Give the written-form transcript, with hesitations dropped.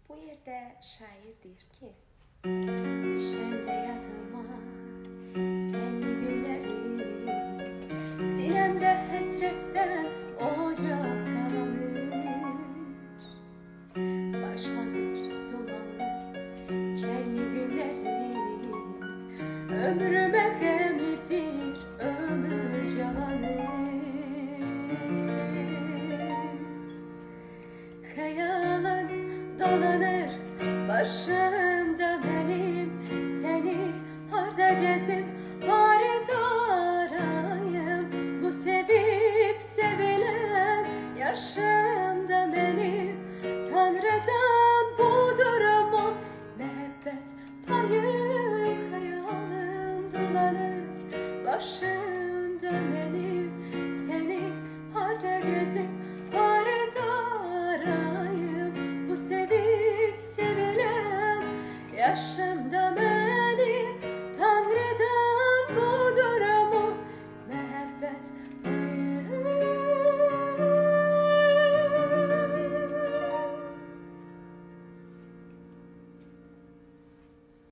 Bu yerde şair deyir ki: düşende yadıma senli günlerim, sinemde hesretten ocak karanır. Başlanır dumanlı celli günlerim, ömrüme gemli bir ömür yalanır. Hayalın dolanır başımda benim, seni harda gezip harda arayım. Bu sevip sevilen yaşımda benim, Tanrı'dan budur mu mehabbet payım. Hayalın dolanır başımda benim, seni harda gezip harda arayım. Bu sevip sevilen yaşa